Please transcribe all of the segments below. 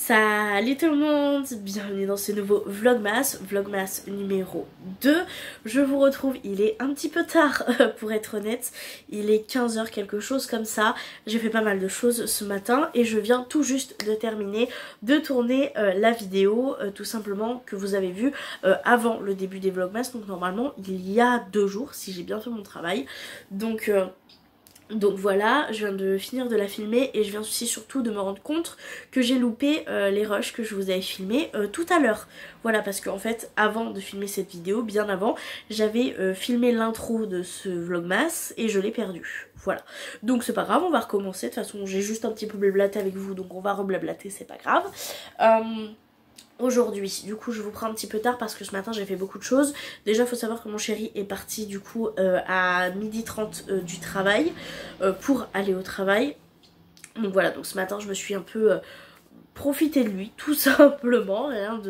Salut tout le monde, bienvenue dans ce nouveau Vlogmas numéro 2. Je vous retrouve, il est un petit peu tard pour être honnête, il est 15h quelque chose comme ça. J'ai fait pas mal de choses ce matin et je viens tout juste de terminer de tourner la vidéo tout simplement que vous avez vue avant le début des Vlogmas. Donc normalement il y a 2 jours si j'ai bien fait mon travail. Donc voilà, je viens de finir de la filmer et je viens aussi surtout de me rendre compte que j'ai loupé les rushs que je vous avais filmés tout à l'heure. Voilà, parce qu'en fait, avant de filmer cette vidéo, bien avant, j'avais filmé l'intro de ce vlogmas et je l'ai perdu. Voilà, donc c'est pas grave, on va recommencer. De toute façon, j'ai juste un petit peu blablaté avec vous, donc on va reblablater, c'est pas grave. Aujourd'hui, du coup je vous prends un petit peu tard parce que ce matin j'ai fait beaucoup de choses. Déjà faut savoir que mon chéri est parti du coup à 12h30 du travail pour aller au travail. Donc voilà, donc ce matin je me suis un peu profité de lui, tout simplement, rien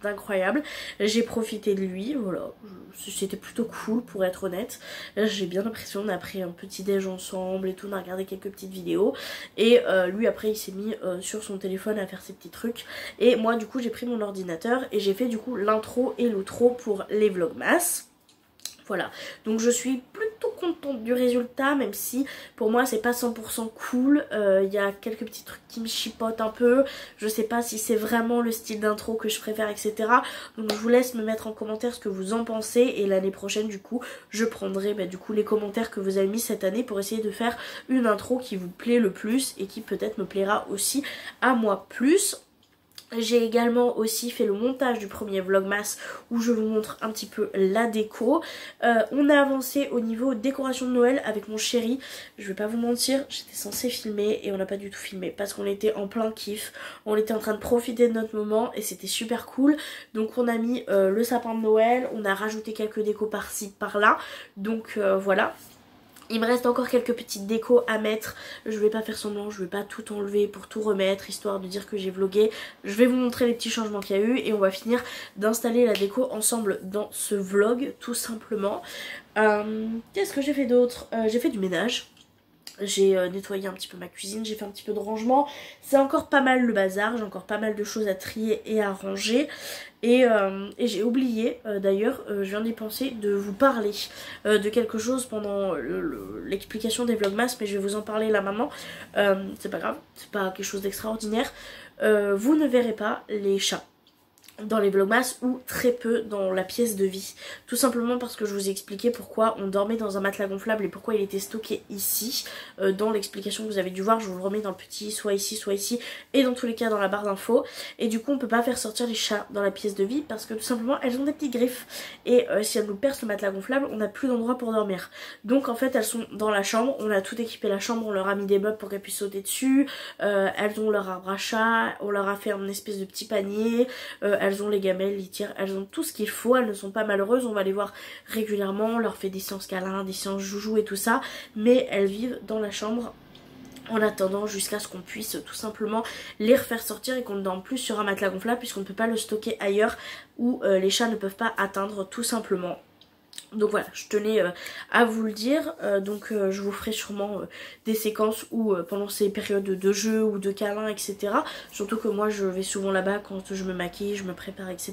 d'incroyable. J'ai profité de lui, voilà, c'était plutôt cool pour être honnête. J'ai bien l'impression, on a pris un petit déj ensemble et tout, on a regardé quelques petites vidéos. Et lui après il s'est mis sur son téléphone à faire ses petits trucs. Et moi du coup j'ai pris mon ordinateur et j'ai fait du coup l'intro et l'outro pour les vlogmas. Voilà, donc je suis plutôt contente du résultat, même si pour moi c'est pas 100% cool. Il y a quelques petits trucs qui me chipotent un peu. Je sais pas si c'est vraiment le style d'intro que je préfère, etc. Donc je vous laisse me mettre en commentaire ce que vous en pensez. Et l'année prochaine du coup je prendrai du coup les commentaires que vous avez mis cette année pour essayer de faire une intro qui vous plaît le plus et qui peut-être me plaira aussi à moi plus. J'ai également aussi fait le montage du premier vlogmas où je vous montre un petit peu la déco. On a avancé au niveau décoration de Noël avec mon chéri. Je vais pas vous mentir, j'étais censée filmer et on n'a pas du tout filmé parce qu'on était en plein kiff. On était en train de profiter de notre moment et c'était super cool. Donc on a mis le sapin de Noël, on a rajouté quelques décos par-ci par-là. Donc voilà. Il me reste encore quelques petites décos à mettre. Je vais pas faire semblant, je vais pas tout enlever pour tout remettre, histoire de dire que j'ai vlogué. Je vais vous montrer les petits changements qu'il y a eu et on va finir d'installer la déco ensemble dans ce vlog, tout simplement. Qu'est-ce que j'ai fait d'autre? J'ai fait du ménage. J'ai nettoyé un petit peu ma cuisine, j'ai fait un petit peu de rangement. C'est encore pas mal le bazar, j'ai encore pas mal de choses à trier et à ranger. Et j'ai oublié d'ailleurs, je viens d'y penser, de vous parler de quelque chose pendant l'explication des vlogmas, mais je vais vous en parler là maintenant. C'est pas grave, c'est pas quelque chose d'extraordinaire. Vous ne verrez pas les chats dans les vlogmas ou très peu dans la pièce de vie, tout simplement parce que je vous ai expliqué pourquoi on dormait dans un matelas gonflable et pourquoi il était stocké ici. Dans l'explication que vous avez dû voir, je vous le remets dans le petit, soit ici et dans tous les cas dans la barre d'infos. Et du coup on peut pas faire sortir les chats dans la pièce de vie parce que tout simplement elles ont des petits griffes et si elles nous percent le matelas gonflable on n'a plus d'endroit pour dormir. Donc en fait elles sont dans la chambre, on a tout équipé la chambre, on leur a mis des meubles pour qu'elles puissent sauter dessus, elles ont leur arbre à chat, on leur a fait une espèce de petit panier, elles ont les gamelles, litières, elles ont tout ce qu'il faut, elles ne sont pas malheureuses, on va les voir régulièrement, on leur fait des séances câlins, des séances joujou et tout ça, mais elles vivent dans la chambre en attendant jusqu'à ce qu'on puisse tout simplement les refaire sortir et qu'on ne dorme plus sur un matelas gonflable puisqu'on ne peut pas le stocker ailleurs où les chats ne peuvent pas atteindre tout simplement. Donc voilà, je tenais à vous le dire, je vous ferai sûrement des séquences où pendant ces périodes de jeu ou de câlins, etc. Surtout que moi je vais souvent là-bas quand je me maquille, je me prépare, etc.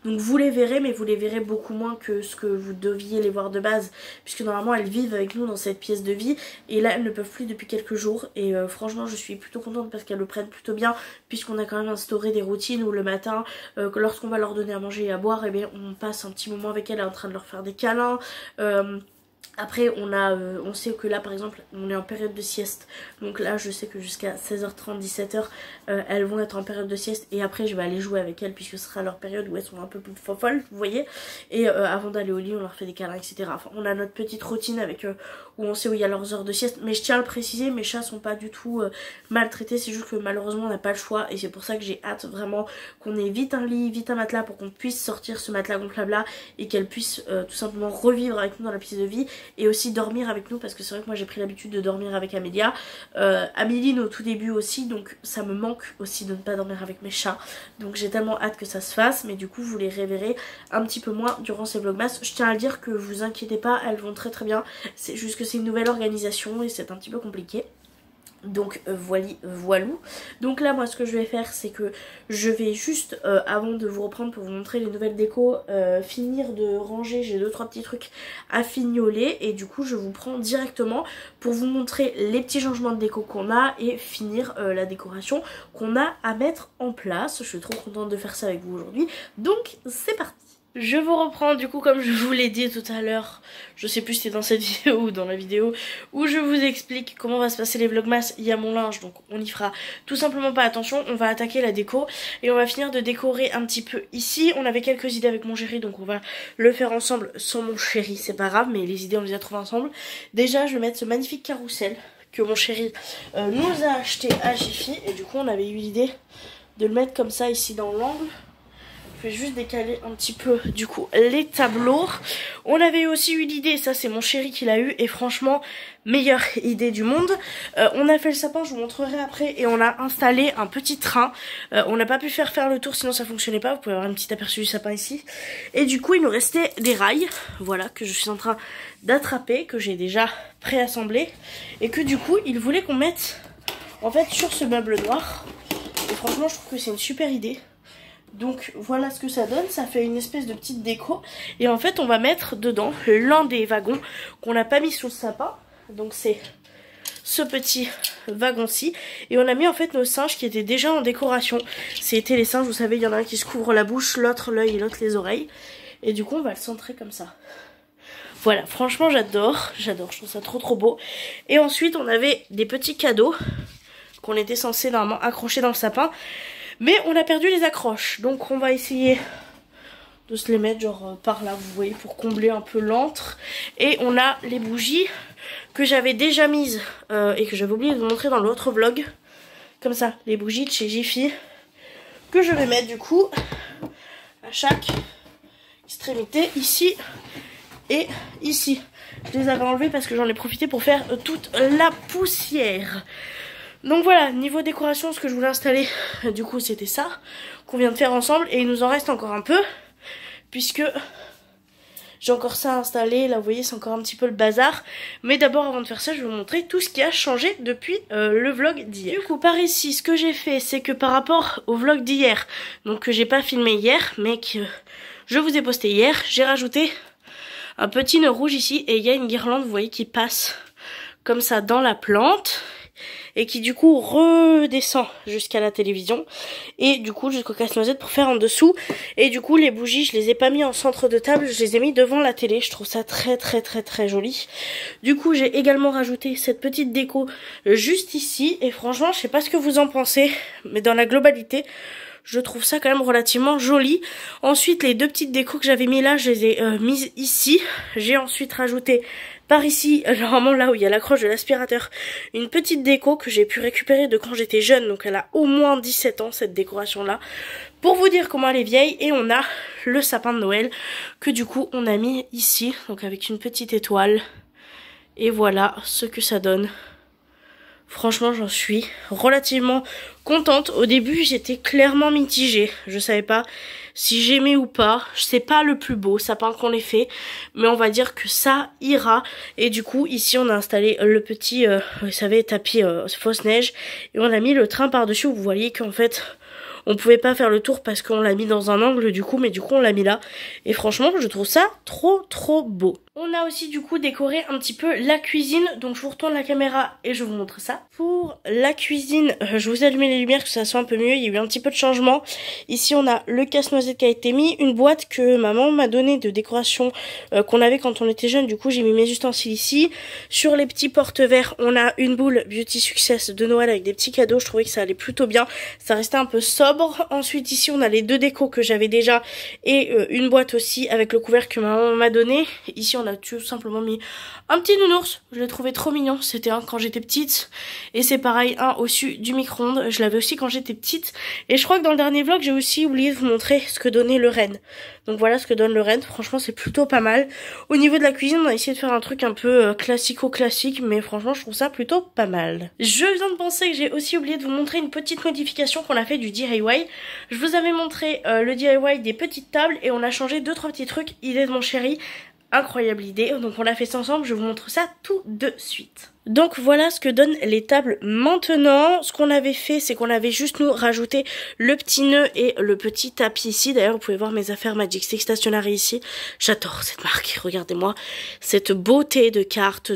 Donc vous les verrez, mais vous les verrez beaucoup moins que ce que vous deviez les voir de base, puisque normalement elles vivent avec nous dans cette pièce de vie, et là elles ne peuvent plus depuis quelques jours, et franchement je suis plutôt contente parce qu'elles le prennent plutôt bien, puisqu'on a quand même instauré des routines où le matin, lorsqu'on va leur donner à manger et à boire, et bien on passe un petit moment avec elles en train de leur faire des câlins. Après on sait que là par exemple on est en période de sieste, donc là je sais que jusqu'à 16h30 17h elles vont être en période de sieste et après je vais aller jouer avec elles puisque ce sera leur période où elles sont un peu plus folles, vous voyez, et avant d'aller au lit on leur fait des câlins, etc. Enfin on a notre petite routine avec où on sait où il y a leurs heures de sieste, mais je tiens à le préciser, mes chats sont pas du tout maltraités, c'est juste que malheureusement on n'a pas le choix et c'est pour ça que j'ai hâte vraiment qu'on ait vite un lit, vite un matelas pour qu'on puisse sortir ce matelas gonflable là et qu'elles puissent tout simplement revivre avec nous dans la pièce de vie et aussi dormir avec nous, parce que c'est vrai que moi j'ai pris l'habitude de dormir avec Amélia, Améline au tout début aussi, donc ça me manque aussi de ne pas dormir avec mes chats, donc j'ai tellement hâte que ça se fasse, mais du coup vous les reverrez un petit peu moins durant ces vlogmas. Je tiens à le dire que vous inquiétez pas, elles vont très très bien, c'est juste que c'est une nouvelle organisation et c'est un petit peu compliqué. Donc voilou. Donc là moi ce que je vais faire c'est que je vais juste avant de vous reprendre pour vous montrer les nouvelles décos, finir de ranger, j'ai 2-3 petits trucs à fignoler et du coup je vous prends directement pour vous montrer les petits changements de déco qu'on a et finir la décoration qu'on a à mettre en place. Je suis trop contente de faire ça avec vous aujourd'hui, donc c'est parti. Je vous reprends du coup comme je vous l'ai dit tout à l'heure, je sais plus si c'était dans cette vidéo ou dans la vidéo où je vous explique comment va se passer les vlogmas. Il y a mon linge donc on y fera tout simplement pas attention, on va attaquer la déco et on va finir de décorer un petit peu ici. On avait quelques idées avec mon chéri donc on va le faire ensemble sans mon chéri, c'est pas grave mais les idées on les a trouvées ensemble. Déjà je vais mettre ce magnifique carrousel que mon chéri nous a acheté à Jiffy et du coup on avait eu l'idée de le mettre comme ça ici dans l'angle. Je vais juste décaler un petit peu du coup les tableaux. On avait aussi eu l'idée, ça c'est mon chéri qui l'a eu et franchement meilleure idée du monde. On a fait le sapin, je vous montrerai après et on a installé un petit train. On n'a pas pu faire le tour sinon ça fonctionnait pas, vous pouvez avoir un petit aperçu du sapin ici. Et du coup il nous restait des rails, voilà, que je suis en train d'attraper, que j'ai déjà préassemblé et que du coup il voulait qu'on mette en fait sur ce meuble noir. Et franchement je trouve que c'est une super idée. Donc voilà ce que ça donne, ça fait une espèce de petite déco. Et en fait on va mettre dedans l'un des wagons qu'on n'a pas mis sous le sapin. Donc c'est ce petit wagon-ci. Et on a mis en fait nos singes qui étaient déjà en décoration. C'était les singes, vous savez, il y en a un qui se couvre la bouche, l'autre l'œil et l'autre les oreilles. Et du coup on va le centrer comme ça. Voilà, franchement j'adore, je trouve ça trop beau. Et ensuite on avait des petits cadeaux qu'on était censé normalement accrocher dans le sapin. Mais on a perdu les accroches, donc on va essayer de se les mettre genre par là, vous voyez, pour combler un peu l'antre. Et on a les bougies que j'avais déjà mises et que j'avais oublié de vous montrer dans l'autre vlog. Comme ça, les bougies de chez Jiffy que je vais mettre du coup à chaque extrémité, ici et ici. Je les avais enlevées parce que j'en ai profité pour faire toute la poussière. Donc voilà, niveau décoration, ce que je voulais installer, du coup c'était ça qu'on vient de faire ensemble. Et il nous en reste encore un peu, puisque j'ai encore ça à installer. Là vous voyez c'est encore un petit peu le bazar. Mais d'abord avant de faire ça, je vais vous montrer tout ce qui a changé depuis le vlog d'hier. Du coup par ici, ce que j'ai fait, c'est que par rapport au vlog d'hier, donc que j'ai pas filmé hier, mais que je vous ai posté hier, j'ai rajouté un petit nœud rouge ici. Et il y a une guirlande, vous voyez, qui passe comme ça dans la plante. Et qui du coup redescend jusqu'à la télévision. Et du coup jusqu'au casse-noisette pour faire en dessous. Et du coup les bougies je les ai pas mis en centre de table, je les ai mis devant la télé. Je trouve ça très joli. Du coup j'ai également rajouté cette petite déco juste ici. Et franchement je sais pas ce que vous en pensez, mais dans la globalité je trouve ça quand même relativement joli. Ensuite les deux petites décos que j'avais mis là, je les ai mises ici. J'ai ensuite rajouté par ici, normalement là où il y a l'accroche de l'aspirateur, une petite déco que j'ai pu récupérer de quand j'étais jeune. Donc elle a au moins 17 ans cette décoration là. Pour vous dire comment elle est vieille. Et on a le sapin de Noël que du coup on a mis ici. Donc avec une petite étoile. Et voilà ce que ça donne. Franchement j'en suis relativement contente. Au début j'étais clairement mitigée. Je savais pas si j'aimais ou pas. C'est pas le plus beau sapin qu'on ait fait, mais on va dire que ça ira. Et du coup ici on a installé le petit vous savez tapis fausse neige. Et on a mis le train par dessus. Vous voyez qu'en fait on pouvait pas faire le tour parce qu'on l'a mis dans un angle du coup, mais du coup on l'a mis là. Et franchement je trouve ça trop beau. On a aussi du coup décoré un petit peu la cuisine. Donc je vous retourne la caméra et je vous montre ça. Pour la cuisine, je vous ai allumé les lumières que ça soit un peu mieux. Il y a eu un petit peu de changement. Ici on a le casse-noisette qui a été mis. Une boîte que maman m'a donnée de décoration qu'on avait quand on était jeune. Du coup j'ai mis mes ustensiles ici. Sur les petits porte-verres on a une boule Beauty Success de Noël avec des petits cadeaux. Je trouvais que ça allait plutôt bien. Ça restait un peu sobre. Ensuite ici on a les deux décos que j'avais déjà. Et une boîte aussi avec le couvercle que maman m'a donné. Ici on a tout simplement mis un petit nounours, je l'ai trouvé trop mignon, c'était un quand j'étais petite. Et c'est pareil, un au-dessus du micro-ondes, je l'avais aussi quand j'étais petite. Et je crois que dans le dernier vlog j'ai aussi oublié de vous montrer ce que donnait le renne. Donc voilà ce que donne le renne, franchement c'est plutôt pas mal. Au niveau de la cuisine on a essayé de faire un truc un peu classico-classique, mais franchement je trouve ça plutôt pas mal. Je viens de penser que j'ai aussi oublié de vous montrer une petite modification qu'on a fait du DIY. Je vous avais montré le DIY des petites tables et on a changé 2-3 petits trucs, idée de mon chéri. Incroyable idée, donc on l'a fait ça ensemble, je vous montre ça tout de suite. Donc voilà ce que donnent les tables maintenant. Ce qu'on avait fait, c'est qu'on avait juste nous rajouté le petit nœud et le petit tapis ici. D'ailleurs, vous pouvez voir mes affaires Magic Stick Stationery ici. J'adore cette marque, regardez-moi cette beauté de cartes.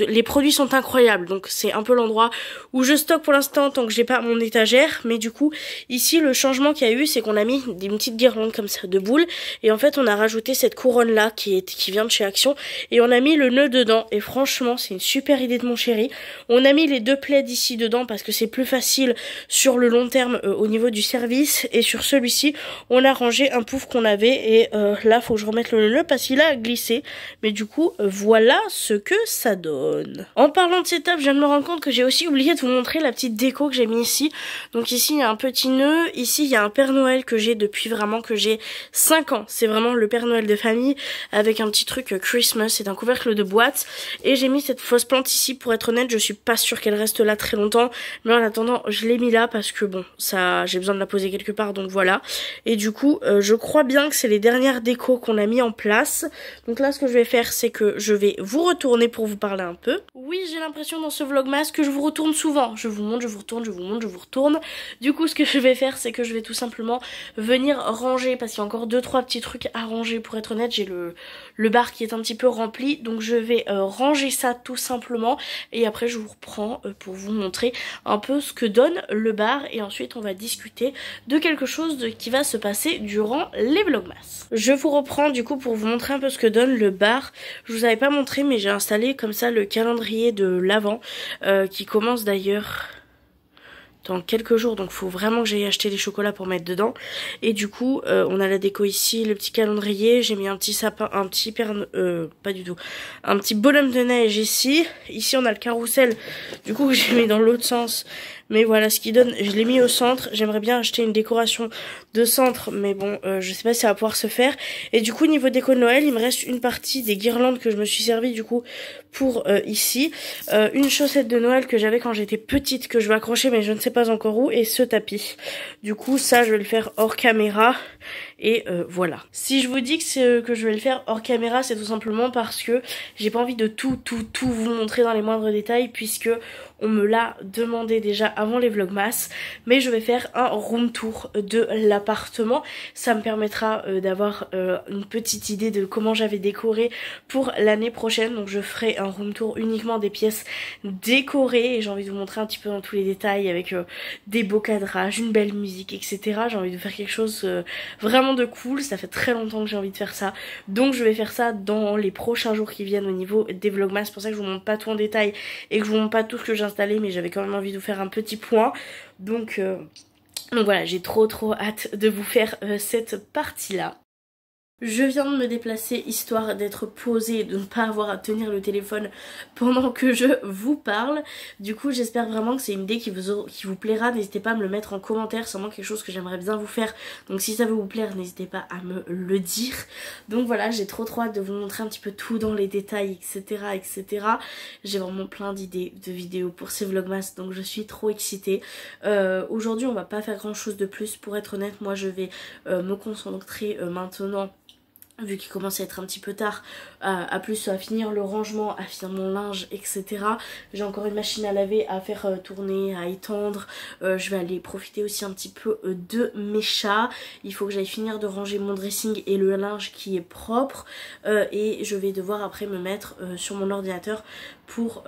Les produits sont incroyables, donc c'est un peu l'endroit où je stocke pour l'instant tant que j'ai pas mon étagère. Mais du coup, ici, le changement qu'il y a eu, c'est qu'on a mis une petite guirlande comme ça de boules. Et en fait, on a rajouté cette couronne-là qui vient de chez Action. Et on a mis le nœud dedans. Et franchement, c'est une super idée de mon chéri. On a mis les deux plaids ici dedans parce que c'est plus facile sur le long terme au niveau du service. Et sur celui-ci, on a rangé un pouf qu'on avait. Et là, faut que je remette le nœud parce qu'il a glissé. Mais du coup, voilà ce que ça donne. En parlant de cette table, je viens de me rendre compte que j'ai aussi oublié de vous montrer la petite déco que j'ai mis ici. Donc ici, il y a un petit nœud. Ici, il y a un Père Noël que j'ai depuis vraiment que j'ai 5 ans. C'est vraiment le Père Noël de famille avec un petit truc Christmas. C'est un couvercle de boîte. Et j'ai mis cette fausse plante ici. Pour être honnête, je suis pas sûre qu'elle reste là très longtemps. Mais en attendant, je l'ai mis là parce que bon, ça, j'ai besoin de la poser quelque part. Donc voilà. Et du coup, je crois bien que c'est les dernières décos qu'on a mis en place. Donc là, ce que je vais faire, c'est que je vais vous retourner pour vous parler un peu. Oui, j'ai l'impression dans ce vlogmas que je vous retourne souvent. Je vous montre, je vous retourne, je vous montre, je vous retourne. Du coup, ce que je vais faire, c'est que je vais tout simplement venir ranger parce qu'il y a encore 2-3 petits trucs à ranger. Pour être honnête, j'ai le bar qui est un petit peu rempli. Donc je vais ranger ça tout simplement. Et après, je vous reprends pour vous montrer un peu ce que donne le bar. Et ensuite, on va discuter de quelque chose qui va se passer durant les vlogmas. Je vous reprends du coup pour vous montrer un peu ce que donne le bar. Je vous avais pas montré, mais j'ai installé comme ça le calendrier de l'Avent qui commence d'ailleurs dans quelques jours, donc faut vraiment que j'aille acheter les chocolats pour mettre dedans. Et du coup on a la déco ici, le petit calendrier, j'ai mis un petit sapin, un petit pas du tout, un petit bonhomme de neige ici. Ici on a le carrousel du coup que j'ai mis dans l'autre sens. Mais voilà ce qui donne, je l'ai mis au centre. J'aimerais bien acheter une décoration de centre, mais bon, je sais pas si ça va pouvoir se faire. Et du coup, niveau déco de Noël, il me reste une partie des guirlandes que je me suis servi du coup pour ici. Une chaussette de Noël que j'avais quand j'étais petite, que je vais accrocher, mais je ne sais pas encore où. Et ce tapis. Du coup, ça, je vais le faire hors caméra. Et voilà. Si je vous dis que je vais le faire hors caméra, c'est tout simplement parce que j'ai pas envie de tout vous montrer dans les moindres détails, puisque on me l'a demandé déjà avant les vlogmas, mais je vais faire un room tour de l'appartement. Ça me permettra d'avoir une petite idée de comment j'avais décoré pour l'année prochaine. Donc je ferai un room tour uniquement des pièces décorées et j'ai envie de vous montrer un petit peu dans tous les détails avec des beaux cadrages, une belle musique, etc. J'ai envie de faire quelque chose vraiment de cool. Ça fait très longtemps que j'ai envie de faire ça, donc je vais faire ça dans les prochains jours qui viennent au niveau des vlogmas. C'est pour ça que je vous montre pas tout en détail et que je vous montre pas tout ce que j'ai installé, mais j'avais quand même envie de vous faire un petit point. Donc voilà, j'ai trop hâte de vous faire cette partie là. Je viens de me déplacer histoire d'être posée et de ne pas avoir à tenir le téléphone pendant que je vous parle. Du coup, j'espère vraiment que c'est une idée qui vous plaira. N'hésitez pas à me le mettre en commentaire, c'est vraiment quelque chose que j'aimerais bien vous faire. Donc si ça veut vous plaire, n'hésitez pas à me le dire. Donc voilà, j'ai trop hâte de vous montrer un petit peu tout dans les détails, etc. J'ai vraiment plein d'idées de vidéos pour ces vlogmas, donc je suis trop excitée. Aujourd'hui, on va pas faire grand chose de plus. Pour être honnête, moi je vais me concentrer maintenant, vu qu'il commence à être un petit peu tard, à plus à finir le rangement, à finir mon linge, etc. J'ai encore une machine à laver à faire tourner, à étendre. Je vais aller profiter aussi un petit peu de mes chats. Il faut que j'aille finir de ranger mon dressing et le linge qui est propre. Et je vais devoir après me mettre sur mon ordinateur pour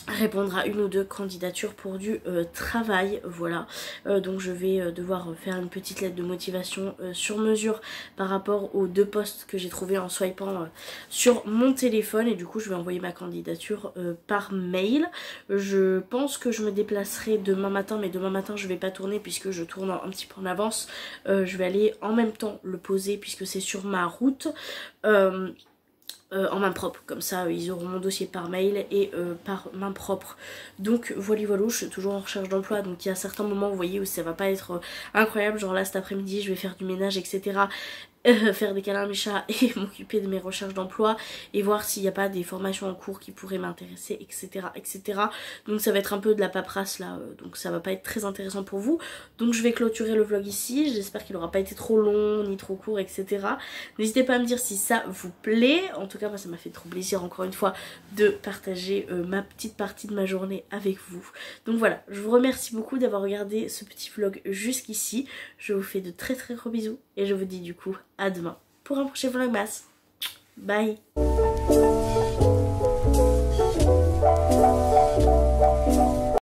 répondre à une ou deux candidatures pour du travail. Voilà, donc je vais devoir faire une petite lettre de motivation sur mesure par rapport aux 2 postes que j'ai trouvé en swipant sur mon téléphone, et du coup je vais envoyer ma candidature par mail. Je pense que je me déplacerai demain matin, mais demain matin je vais pas tourner puisque je tourne un petit peu en avance. Je vais aller en même temps le poser puisque c'est sur ma route. En main propre, comme ça ils auront mon dossier par mail et par main propre. Donc voilà, je suis toujours en recherche d'emploi, donc il y a certains moments vous voyez où ça va pas être incroyable, genre là cet après-midi je vais faire du ménage, etc. faire des câlins à mes chats et m'occuper de mes recherches d'emploi et voir s'il n'y a pas des formations en cours qui pourraient m'intéresser, etc., etc. Donc ça va être un peu de la paperasse là, donc ça va pas être très intéressant pour vous. Donc je vais clôturer le vlog ici, j'espère qu'il n'aura pas été trop long ni trop court, etc. N'hésitez pas à me dire si ça vous plaît. En tout cas moi ça m'a fait trop plaisir encore une fois de partager ma petite partie de ma journée avec vous. Donc voilà, je vous remercie beaucoup d'avoir regardé ce petit vlog jusqu'ici. Je vous fais de très très gros bisous et je vous dis du coup à demain pour un prochain vlogmas. Bye.